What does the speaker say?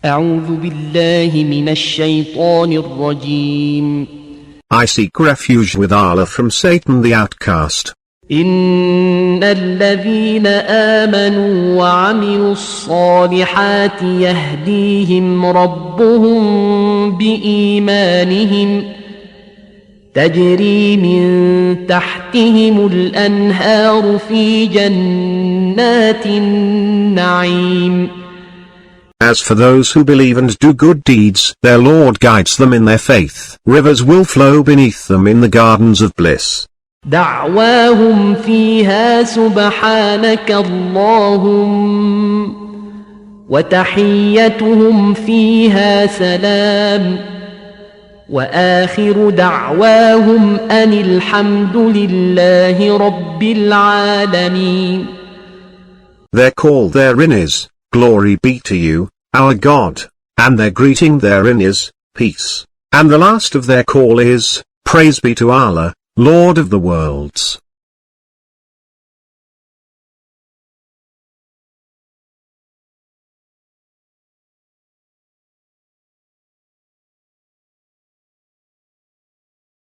أعوذ بالله من الشيطان الرجيم. I seek refuge with Allah from Satan the outcast. إن الذين آمنوا وعملوا الصالحات يهديهم ربهم بإيمانهم تجري من تحتهم الأنهار في جنات النعيم. As for those who believe and do good deeds, their Lord guides them in their faith. Rivers will flow beneath them in the gardens of bliss. دعواهم فيها سبحانك اللهم وتحيتهم فيها سلام وآخر دعواهم أن الحمد لله رب العالمين. Their call therein is, Glory be to you, our God, and their greeting therein is, peace, and the last of their call is, Praise be to Allah, Lord of the worlds.